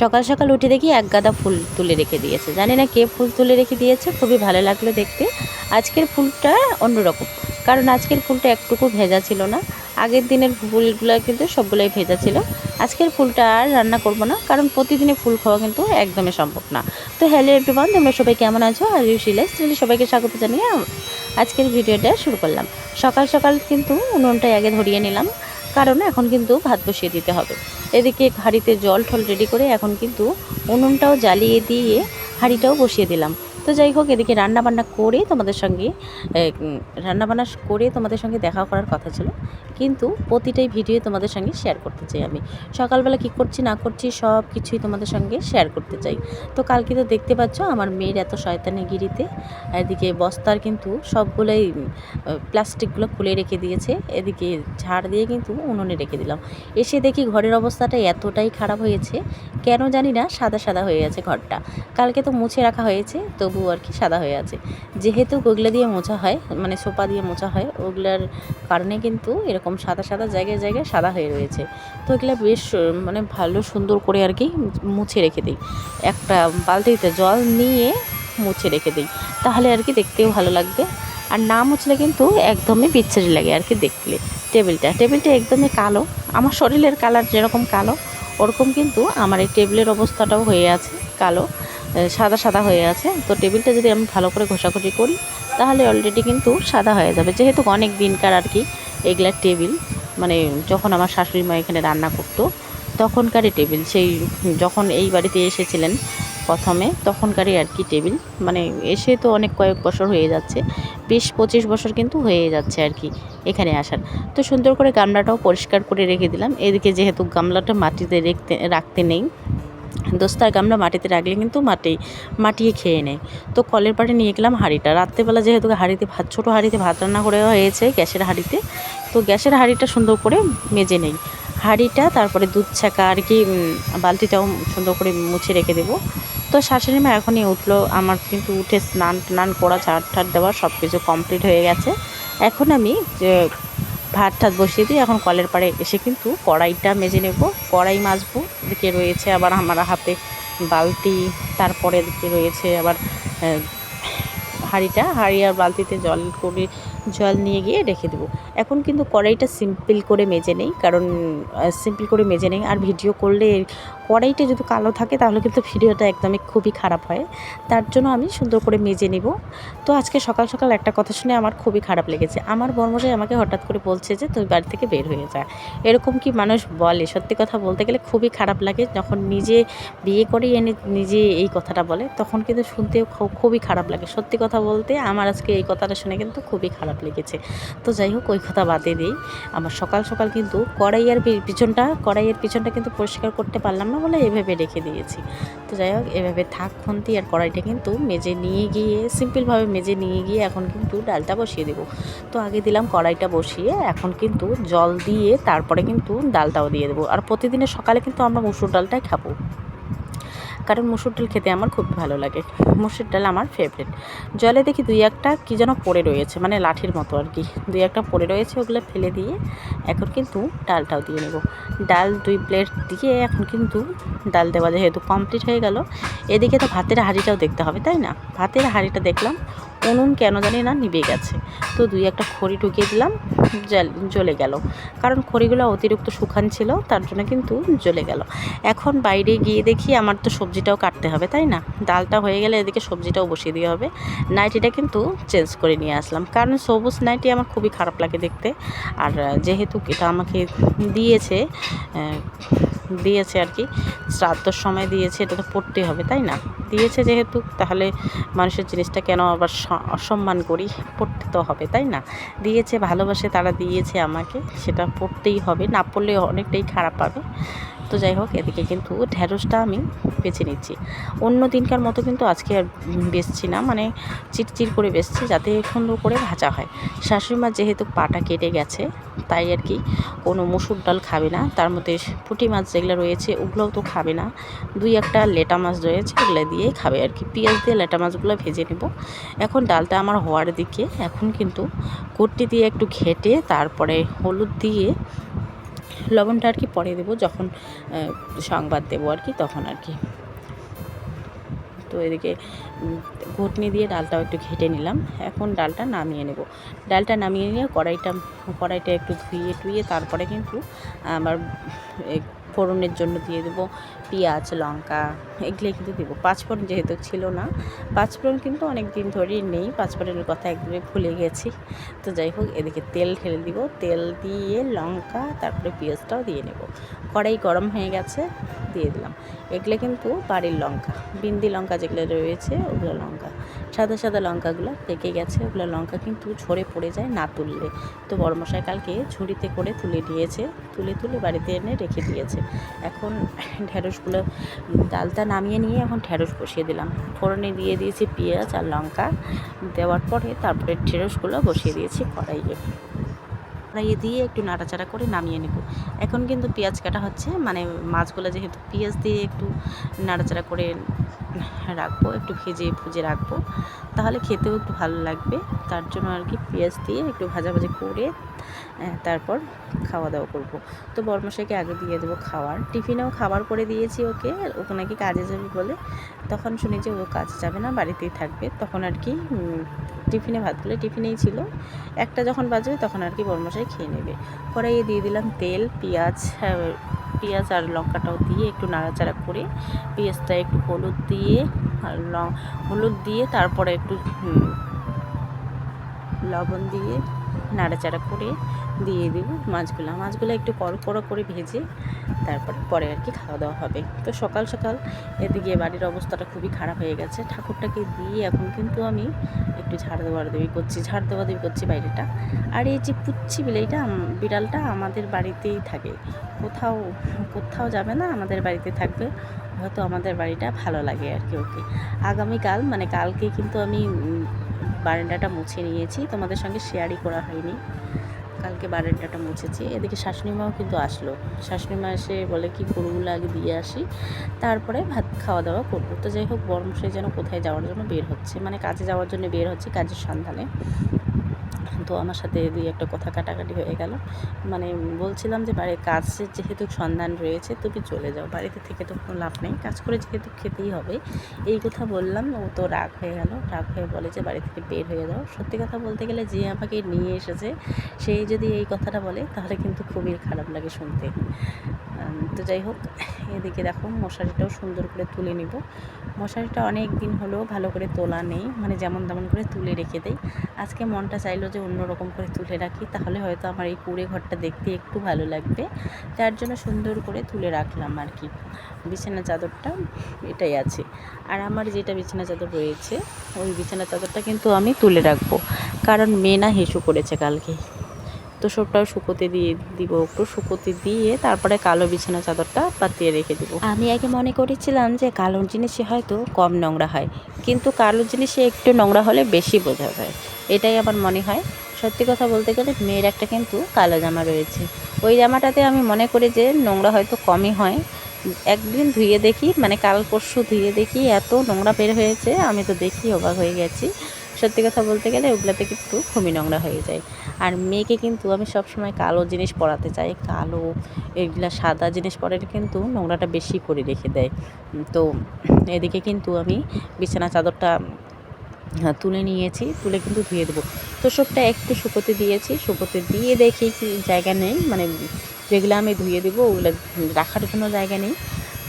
সকাল সকাল উঠে দেখি এক গাদা ফুল তুলে রেখে দিয়েছে, জানি না কে ফুল তুলে রেখে দিয়েছে, খুবই ভালো লাগলো দেখতে। আজকের ফুলটা অন্যরকম, কারণ আজকের ফুলটা একটুকু ভেজা ছিল না। আগের দিনের ফুলগুলো কিন্তু সবগুলোই ভেজা ছিল। আজকের ফুলটা আর রান্না করব না, কারণ প্রতিদিনে ফুল খাওয়া কিন্তু একদমই সম্ভব না। তো হ্যালো এভরিওয়ান, তোমরা সবাই কেমন আছো? আর সবাইকে স্বাগত জানিয়ে আজকের ভিডিওটা শুরু করলাম। সকাল সকাল কিন্তু উনুনটাই আগে ধরিয়ে নিলাম, কারণ এখন কিন্তু ভাত বসিয়ে দিতে হবে। এদিকে হাঁড়িতে জল ঠল রেডি করে এখন কিন্তু উনুনটাও জ্বালিয়ে দিয়ে হাঁড়িটাও বসিয়ে দিলাম। তো যাই হোক, এদিকে রান্নাবান্না করে তোমাদের সঙ্গে দেখা করার কথা ছিল, কিন্তু প্রতিটাই ভিডিও তোমাদের সঙ্গে শেয়ার করতে চাই। আমি সকালবেলা কি করছি না করছি সব কিছুই তোমাদের সঙ্গে শেয়ার করতে চাই। তো কালকে তো দেখতে পাচ্ছ আমার মেয়ের এত শয়তানিগিরিতে এদিকে বস্তার কিন্তু সবগুলোই প্লাস্টিকগুলো খুলে রেখে দিয়েছে। এদিকে ঝাড় দিয়ে কিন্তু উনুনে রেখে দিলাম। এসে দেখি ঘরের অবস্থাটা এতটাই খারাপ হয়েছে, কেন জানি না, সাদা সাদা হয়ে আছে ঘরটা। কালকে তো মুছে রাখা হয়েছে, তবু আর কি সাদা হয়ে আছে। যেহেতু ওগুলো দিয়ে মোছা হয়, মানে সোপা দিয়ে মোছা হয়, ওগুলার কারণে কিন্তু এরকম সাদা সাদা জায়গায় জায়গায় সাদা হয়ে রয়েছে। তো এগুলো বেশ মানে ভালো সুন্দর করে আর কি মুছে রেখে দিই। একটা বালতিতে জল নিয়ে মুছে রেখে দিই, তাহলে আর কি দেখতেও ভালো লাগবে। আর না মুছলে কিন্তু একদমই বিচ্ছিরি লাগে আর কি দেখলে। টেবিলটা একদমই কালো, আমার শরীরের কালার যেরকম কালো, ওরকম কিন্তু আমার এই টেবিলের অবস্থাটাও হয়ে আছে কালো, সাদা সাদা হয়ে আছে। তো টেবিলটা যদি আমি ভালো করে ঘষাঘষি করি তাহলে অলরেডি কিন্তু সাদা হয়ে যাবে, যেহেতু অনেক দিনকার আর কি এগুলার টেবিল, মানে যখন আমার শাশুড়ি মা এখানে রান্না করতো তখনকারই টেবিল, সেই যখন এই বাড়িতে এসেছিলেন প্রথমে তখনকারই আর কি টেবিল। মানে এসে তো অনেক কয়েক বছর হয়ে যাচ্ছে, 20-25 বছর কিন্তু হয়ে যাচ্ছে আর কি এখানে আসার। তো সুন্দর করে গামলাটাও পরিষ্কার করে রেখে দিলাম। এদিকে যেহেতু গামলাটা মাটিতে রাখতে নেই, দোস্তার গামলা মাটিতে রাখলে কিন্তু মাটিয়ে খেয়ে নেয়। তো কলের পাড়ে নিয়ে গেলাম হাঁড়িটা। রাত্রেবেলা যেহেতু ছোটো হাঁড়িতে ভাত রান্না করে হয়েছে গ্যাসের হাঁড়িতে, তো গ্যাসের হাঁড়িটা সুন্দর করে মেজে নেই হাঁড়িটা, তারপরে দুধ ছাকা আর কি বালতিটাও সুন্দর করে মুছে রেখে দেবো। তো শাশুড়ি মা এখনই উঠলো, আমার কিন্তু উঠে স্নান করা, ঝাড় ঠাড় দেওয়া সব কিছু কমপ্লিট হয়ে গেছে। এখন আমি যে ভাত ঠাত বসিয়ে দিই, এখন কলের পাড়ে এসে কিন্তু কড়াইটা মেজে নেব, কড়াই মাজবো। এদিকে রয়েছে আবার আমার হাতে বালতি, তারপরে এদিকে রয়েছে আবার হাঁড়ি আর বালতিতে জল নিয়ে গিয়ে রেখে দেবো। এখন কিন্তু কড়াইটা সিম্পল করে মেজে নেই, কারণ আর ভিডিও করলে কড়াইটা যদি কালো থাকে তাহলে কিন্তু ভিডিওটা একদমই খুবই খারাপ হয়। তার জন্য আমি সুন্দর করে মেজে নেব। তো আজকে সকাল সকাল একটা কথা শুনে আমার খুবই খারাপ লেগেছে। আমার বর্মশাই আমাকে হঠাৎ করে বলছে যে তুই বাড়ি থেকে বের হয়ে যা। এরকম কি মানুষ বলে? সত্যি কথা বলতে গেলে খুবই খারাপ লাগে, যখন নিজে বিয়ে করে এনে নিজে এই কথাটা বলে, তখন কিন্তু শুনতে খুবই খারাপ লাগে। সত্যি কথা বলতে আমার আজকে এই কথাটা শুনে কিন্তু খুবই খারাপ লেগেছে। তো যাই হোক, ওই কথা বাদে দিই। আমার সকাল সকাল কিন্তু কড়াইয়ের পিছনটা কিন্তু পরিষ্কার করতে পারলাম না বলে এভাবে রেখে দিয়েছি। তো যাই হোক, এভাবে থাক খুন্তি, আর কড়াইটা কিন্তু সিম্পলভাবে মেজে নিয়ে গিয়ে এখন কিন্তু ডালটা বসিয়ে দেবো। তো আগে দিলাম কড়াইটা বসিয়ে, এখন কিন্তু জল দিয়ে তারপরে কিন্তু ডালটাও দিয়ে দেবো। আর প্রতিদিনের সকালে কিন্তু আমরা মুসুর ডালটাই খাবো, কারণ মুসুর ডাল খেতে আমার খুব ভালো লাগে। মুসুর ডাল আমার ফেভারিট। জলে দেখি দুই একটা কী যেন পড়ে রয়েছে, মানে লাঠির মতো আর কি দুই একটা পড়ে রয়েছে, ওগুলো ফেলে দিয়ে এখন কিন্তু ডালটাও দিয়ে নেব। ডাল 2 প্লেট দিয়ে এখন কিন্তু ডাল দেওয়া যেহেতু কমপ্লিট হয়ে গেল, এদিকে তো ভাতের হাঁড়িটাও দেখতে হবে, তাই না? ভাতের হাঁড়িটা দেখলাম উনুন কেন জানি না নিভে গেছে। তো 2 একটা খড়ি ঢুকিয়ে দিলাম, জ্বলে গেল, কারণ খড়িগুলো অতিরিক্ত শুকান ছিল, তার জন্য কিন্তু জ্বলে গেল। এখন বাইরে গিয়ে দেখি আমার তো সবজিটাও কাটতে হবে, তাই না? ডালটা হয়ে গেলে এদিকে সবজিটাও বসিয়ে দিয়ে হবে। নাইটিটা কিন্তু চেঞ্জ করে নিয়ে আসলাম, কারণ সবুজ নাইটি আমার খুবই খারাপ লাগে দেখতে। আর যেহেতু এটা আমাকে দিয়েছে আর কি শ্রাদ্ধর সময় দিয়েছে, এটা তো পড়তেই হবে, তাই না? দিয়েছে যেহেতু, তাহলে মানুষের জিনিসটা কেন আবার অসম্মান করি? পড়তে তো হবে, তাই না? দিয়েছে, ভালোবাসে তারা দিয়েছে আমাকে, সেটা পড়তেই হবে, না পড়লে অনেকটাই খারাপ পাবে। তো যাই হোক, এদিকে কিন্তু ঢেঁড়সটা আমি বেছে নিচ্ছি। অন্য দিনকার মতো কিন্তু আজকে আর বেচছি না, মানে চিটচির করে বেচছি যাতে সুন্দর করে ভাজা হয়। শাশুড়িমা যেহেতু পাটা কেটে গেছে, তাই আর কি কোনো মুসুর ডাল খাবে না, তার মধ্যে পুঁটি মাছ যেগুলো রয়েছে ওগুলোও তো খাবে না। 2 একটা লেটা মাছ রয়েছে, ওগুলো দিয়েই খাবে আর কি। পেঁয়াজ দিয়ে লেটা মাছগুলো ভেজে নেব। এখন ডালটা আমার হওয়ার দিকে, এখন কিন্তু কুট্টি দিয়ে একটু ঘেটে তারপরে হলুদ দিয়ে লবণটা আর কি পরে দেবো, যখন সংবাদ দেবো আর কি, তখন আর কি। তো এদিকে ঘুটনি দিয়ে ডালটাও একটু ঘেটে নিলাম। এখন ডালটা নামিয়ে নেব। ডালটা নামিয়ে নিয়ে কড়াইটা একটু ধুয়ে তারপরে কিন্তু আমার ফোড়নের জন্য দিয়ে দেবো পেঁয়াজ, লঙ্কা, এগুলো কিন্তু দেবো। পাঁচফোড়ন যেহেতু ছিল না, পাঁচফোড়ন কিন্তু অনেক দিন ধরেই নেই, পাঁচফোড়নের কথা একদমই ভুলে গেছি। তো যাই হোক, এদিকে তেল ঢেলে দিব, তেল দিয়ে লঙ্কা তারপরে পেঁয়াজটাও দিয়ে নেব। কড়াই গরম হয়ে গেছে, দিয়ে দিলাম। এগুলো কিন্তু বাড়ির লঙ্কা, বিন্দি লঙ্কা যেগুলো রয়েছে ওগুলো লঙ্কা, সাদা সাদা লঙ্কাগুলো পেকে গেছে, ওগুলো লঙ্কা কিন্তু ঝরে পড়ে যায় না তুললে। তো বড়মশাই কালকে ঝুড়িতে করে তুলে নিয়েছে, তুলে বাড়িতে এনে রেখে দিয়েছে। এখন ঢেঁড়সগুলো, ডালটা নামিয়ে নিয়ে এখন ঢেঁড়স বসিয়ে দিলাম। ফোড়নে দিয়ে দিয়েছি পেঁয়াজ আর লঙ্কা, দেওয়ার পরে তারপরে ঢেঁড়সগুলো বসিয়ে দিয়েছি কড়াইয়ে দিয়ে একটু নাড়াচাড়া করে নামিয়ে নেব। এখন কিন্তু পেঁয়াজ কাটা হচ্ছে, মানে মাছগুলো যেহেতু পেঁয়াজ দিয়ে একটু নাড়াচাড়া করে রাখবো, একটু ভুজে রাখবো, তাহলে খেতেও একটু ভালো লাগবে। তার জন্য আর কি পেঁয়াজ দিয়ে একটু ভাজাভাজি করে তারপর খাওয়া দাওয়া করব। তো বড়মশাইকে আগে দিয়ে দেবো খাওয়ার, টিফিনেও খাবার করে দিয়েছি ওকে নাকি কাজে যাবে বলে। তখন শুনি যে ও কাজে যাবে না, বাড়িতেই থাকবে, তখন আর কি টিফিনে ভাতগুলো টিফিনেই ছিল। একটা যখন বাজবে তখন আর কি বড়মশাই খেয়ে নেবে। কড়াইয়ে দিয়ে দিলাম তেল, পেঁয়াজ আর লঙ্কাটাও দিয়ে একটু নাড়াচাড়া করে, পেঁয়াজটা একটু হলুদ দিয়ে তারপরে একটু লবণ দিয়ে নাড়াচাড়া করে দিয়ে দেবো মাছগুলো একটু কড়া করে ভেজে পরে আর কি খাওয়া দাওয়া হবে। তো সকাল সকাল এদিকে বাড়ির অবস্থাটা খুবই খারাপ হয়ে গেছে। ঠাকুরটাকে দিয়ে এখন কিন্তু আমি একটু ঝাড় দেওয়া করছি বাইরেটা। আর এই যে পুচ্ছি বিড়ালটা আমাদের বাড়িতেই থাকে, কোথাও যাবে না, আমাদের বাড়িতে থাকবে। হয়তো আমাদের বাড়িটা ভালো লাগে আর কি ওকে। আগামীকাল মানে কালকে কিন্তু আমি বারান্দাটা মুছে নিয়েছি, তোমাদের সঙ্গে শেয়ারই করা হয়নি। কালকে বারান্দাটা মুছেছি। এদিকে শাশুড়ি মাও কিন্তু আসলো, শাশুড়ি মা এসে বলে কি গরুগুলো আগে দিয়ে আসি, তারপরে ভাত খাওয়া দাওয়া করবো। তো যাই হোক, বড়মশাই যেন কোথায় যাওয়ার জন্য বের হচ্ছে, মানে কাজে যাওয়ার জন্য বের হচ্ছে, কাজের সন্ধানে। তো আমার সাথে দুই একটা কথা কাটাকাটি হয়ে গেল। মানে বলছিলাম যে বাড়ির কাজের যেহেতু সন্ধান রয়েছে, তুমি চলে যাও, বাড়িতে থেকে তো কোনো লাভ নেই, কাজ করে যেহেতু খেতেই হবে, এই কথা বললাম। ও তো রাগ হয়ে বলে যে বাড়ি থেকে বের হয়ে যাও। সত্যি কথা বলতে গেলে যে আমাকে নিয়ে এসেছে সেই যদি এই কথাটা বলে তাহলে কিন্তু খুবই খারাপ লাগে শুনতে। তো যাই হোক, এদিকে দেখো মশারিটাও সুন্দর করে তুলে নিব। মশারিটা অনেক দিন হলো ভালো করে তোলা নেই, মানে যেমন তেমন করে তুলে রেখে দেই। আজকে মনটা চাইলো যে অন্যরকম করে তুলে রাখি, তাহলে হয়তো আমার এই কুঁড়ে ঘরটা দেখতে একটু ভালো লাগবে, তার জন্য সুন্দর করে তুলে রাখলাম আর কি। বিছানা চাদরটা এটাই আছে, আর আমার যেটা বিছানা চাদর রয়েছে ওই বিছানা চাদরটা কিন্তু আমি তুলে রাখবো, কারণ মেয়ে না হিসু করেছে কালকে। তো সবটাও শুকোতে দিয়ে দিব, একটু শুকোতে দিয়ে তারপরে কালো বিছানা চাদরটা পাতিয়ে রেখে দিব। আমি আগে মনে করেছিলাম যে কালো জিনিসে হয়তো কম নোংরা হয়, কিন্তু কালো জিনিসে একটু নোংরা হলে বেশি বোঝা যায়, এটাই আমার মনে হয়। সত্যি কথা বলতে গেলে মেয়ের একটা কিন্তু কালো জামা রয়েছে, ওই জামাটাতে আমি মনে করি যে নোংরা হয়তো কমই হয়। একদিন ধুয়ে দেখি, মানে কাল পরশু ধুয়ে দেখি, এত নোংরা বের হয়েছে, আমি তো দেখি অবাক হয়ে গেছি। সত্যি কথা বলতে গেলে ওগুলোতে কিন্তু খুবই নোংরা হয়ে যায়। আর মেয়েকে কিন্তু আমি সবসময় কালো জিনিস পরাতে চাই, কালো এগুলা সাদা জিনিস পরালে কিন্তু নোংরাটা বেশি করে রেখে দেয়। তো এদিকে কিন্তু আমি বিছানা চাদরটা তুলে নিয়েছি, তুলে কিন্তু ধুয়ে দেবো। তো সবটা একটু শুকোতে দিয়েছি, শুকোতে দিয়ে দেখি কি জায়গা নেই, মানে যেগুলো আমি ধুয়ে দেবো ওগুলো রাখার জন্য জায়গা নেই,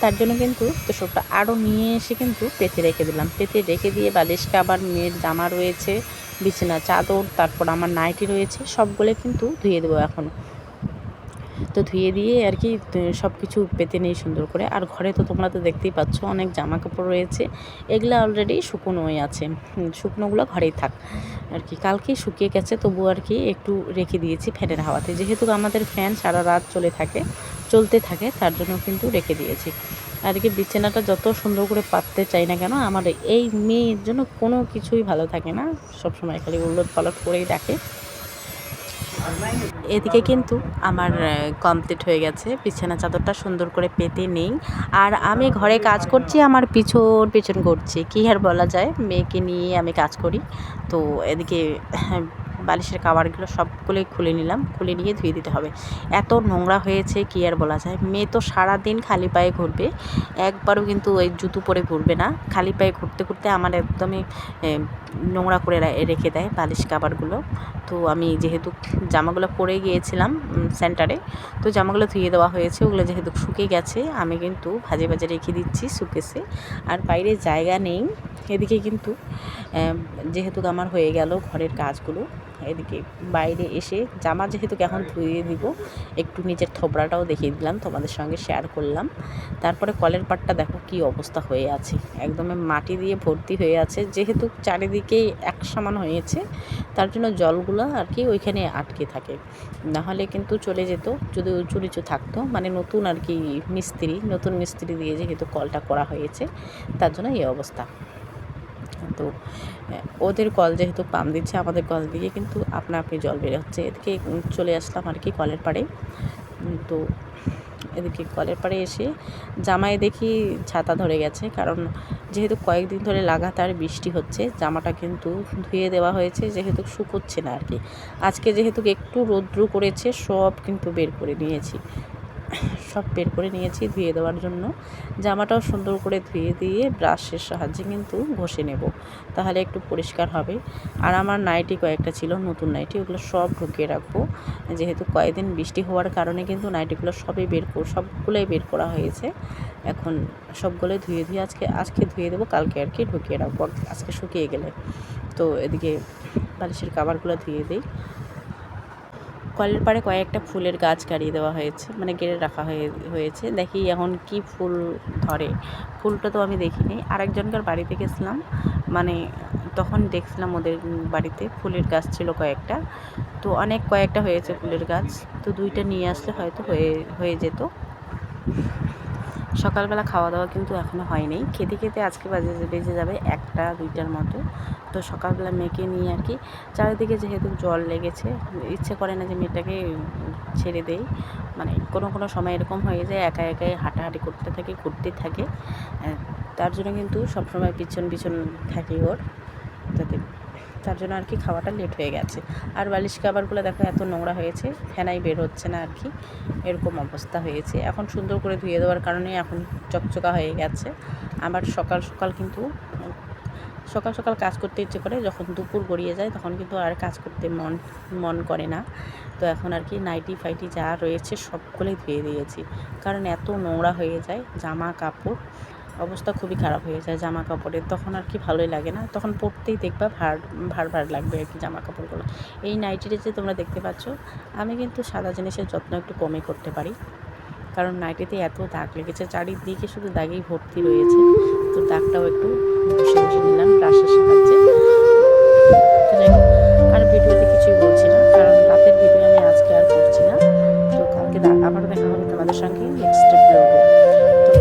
তার জন্য কিন্তু তোষকটা আরও নিয়ে এসে কিন্তু পেতে রেখে দিলাম। পেতে রেখে দিয়ে বালিশটা, আবার মেয়ের জামা রয়েছে, বিছানা চাদর, তারপর আমার নাইটি রয়েছে, সবগুলো কিন্তু ধুয়ে দেবো এখন। তো ধুয়ে দিয়ে আর কি সব কিছু পেতে নেই সুন্দর করে। আর ঘরে তো তোমরা তো দেখতেই পাচ্ছ অনেক জামা কাপড় রয়েছে, এগুলো অলরেডি শুকনোই আছে, শুকনোগুলো ঘরেই থাক আর কি। কালকেই শুকিয়ে গেছে, তবু আর কি একটু রেখে দিয়েছি ফ্যানের হাওয়াতে, যেহেতু আমাদের ফ্যান সারা রাত চলতে থাকে, তার জন্য কিন্তু রেখে দিয়েছি। আর কি বিছানাটা যত সুন্দর করে পাততে চাই না কেন, আমার এই মেয়ের জন্য কোনো কিছুই ভালো থাকে না, সবসময় খালি উলট পালট করেই রাখে। এদিকে কিন্তু আমার কমপ্লিট হয়ে গেছে, বিছানা চাদরটা সুন্দর করে পেতে নেই। আর আমি ঘরে কাজ করছি, আমার পিছন করছি, কী আর বলা যায়, মেয়েকে নিয়ে আমি কাজ করি। তো এদিকে বালিশের কাভারগুলো সবগুলোই খুলে নিলাম, খুলে নিয়ে ধুয়ে দিতে হবে। এত নোংরা হয়েছে কি আর বলা যায়। মেয়ে তো সারাদিন খালি পায়ে ঘুরবে, একবারও কিন্তু ওই জুতো পরে ঘুরবে না। খালি পায়ে ঘুরতে ঘুরতে আমার একদমই নোংরা করে রেখে দেয় বালিশ কাভারগুলো। তো আমি যেহেতু জামাগুলো পরে গিয়েছিলাম সেন্টারে, তো জামাগুলো ধুয়ে দেওয়া হয়েছে। ওগুলো যেহেতু শুকিয়ে গেছে, আমি কিন্তু ভাজে ভাজে রেখে দিচ্ছি শুকেছে। আর বাইরে জায়গা নেই, এদিকে কিন্তু যেহেতু আমার হয়ে গেল ঘরের কাজগুলো, এদিকে বাইরে এসে জামা যেহেতু এখন ধুয়ে দিব, একটু নিজের থোবড়াটাও দেখিয়ে দিলাম, তোমাদের সঙ্গে শেয়ার করলাম। তারপরে কলের পাটটা দেখো কি অবস্থা হয়ে আছে, একদমই মাটি দিয়ে ভর্তি হয়ে আছে। যেহেতু চারিদিকেই এক সমান হয়েছে, তার জন্য জলগুলো আর কি ওইখানে আটকে থাকে, নাহলে কিন্তু চলে যেত যদি উঁচু নিচু থাকতো। মানে নতুন আর কি নতুন মিস্ত্রি দিয়ে যেহেতু কলটা করা হয়েছে, তার জন্য এই অবস্থা। তো ওদের কল যেহেতু পাম্প দিচ্ছে, আমাদের কল দিয়ে কিন্তু আপনা আপনি জল বের হচ্ছে। এদিকে চলে আসলাম আর কি কলের পাড়ে। তো এদিকে কলের পাড়ে এসে জামায় দেখি ছাতা ধরে গেছে, কারণ যেহেতু কয়েকদিন ধরে লাগাতার বৃষ্টি হচ্ছে, জামাটা কিন্তু ধুয়ে দেওয়া হয়েছে, যেহেতু শুকোচ্ছে না আর কি। আজকে যেহেতু একটু রৌদ্র করেছে, সব কিন্তু বের করে নিয়েছি, ধুয়ে দেওয়ার জন্য। জামাটাও সুন্দর করে ধুয়ে দিয়ে ব্রাশের সাহায্যে কিন্তু ঘষে নেব, তাহলে একটু পরিষ্কার হবে। আর আমার নাইটি কয়েকটা ছিল, নতুন নাইটি, ওগুলো সব ঢুকিয়ে রাখবো। যেহেতু কয়েকদিন বৃষ্টি হওয়ার কারণে কিন্তু নাইটিগুলো সবগুলোই বের করা হয়েছে। এখন সবগুলোই ধুয়ে আজকে ধুয়ে দেবো, কালকে আর কি ঢুকিয়ে রাখবো, আজকে শুকিয়ে গেলে। তো এদিকে বালিশের কাভারগুলো ধুয়ে দিই। কলের পাড়ে কয়েকটা ফুলের গাছ গাড়িয়ে দেওয়া হয়েছে, মানে গেড়ে রাখা হয়েছে। দেখি এখন কি ফুল ধরে। ফুলটা তো আমি দেখিনি, আরেকজনকার বাড়িতে গেছিলাম, মানে তখন দেখছিলাম ওদের বাড়িতে ফুলের গাছ ছিল কয়েকটা। তো কয়েকটা হয়েছে ফুলের গাছ, তো 2টা নিয়ে আসলে হয়তো হয়ে যেত। সকালবেলা খাওয়া দাওয়া কিন্তু এখনও হয়নি, খেতে খেতে আজকে বেজে যাবে 1টা 2টার মতো। তো সকালবেলা মেয়েকে নিয়ে আর কি চারিদিকে যেহেতু জল লেগেছে, ইচ্ছে করে না যে মেয়েটাকে ছেড়ে দেই। মানে কোনো সময় এরকম হয়ে যায়, একা একাই হাঁটাহাঁটি করতে থাকে, ঘুরতে থাকে। তার জন্য কিন্তু সবসময় পিছন থাকি ওর, যাতে তার জন্য আর কি খাওয়াটা লেট হয়ে গেছে। আর বালিশ কাভারগুলো দেখো এত নোংরা হয়েছে, ফেনাই বের হচ্ছে না আর কি, এরকম অবস্থা হয়েছে। এখন সুন্দর করে ধুয়ে দেওয়ার কারণে এখন চকচকা হয়ে গেছে। আবার সকাল সকাল কাজ করতে ইচ্ছে করে, যখন দুপুর গড়িয়ে যায় তখন কিন্তু আর কাজ করতে মন করে না। তো এখন আর কি নাইটি ফাইটি যা রয়েছে সবগুলোই ধুয়ে দিয়েছি, কারণ এত নোংরা হয়ে যায় জামা কাপড়, অবস্থা খুবই খারাপ হয়ে যায় জামা কাপড়ের। তখন আর কি ভালোই লাগে না, তখন পরতেই দেখবা ভার লাগবে আর কি জামা কাপড়গুলো। এই নাইটিটা যে তোমরা দেখতে পাচ্ছ, আমি কিন্তু সাদা জিনিসের যত্ন একটু কমই করতে পারি, কারণ নাইটিতে এত দাগ লেগেছে, চারিদিকে শুধু দাগেই ভর্তি রয়েছে। তো দাগটাও একটু ঘষে নিলাম ব্রাশের সাহায্যে। তো যাই হোক, আর ভিডিওতে কিছুই বলছি না, কারণ রাতের ভিডিও আমি আজকে আর করছি না। তো কালকে আবারও দেখা হবে তোমাদের সঙ্গে নেক্সট ব্লগে। তো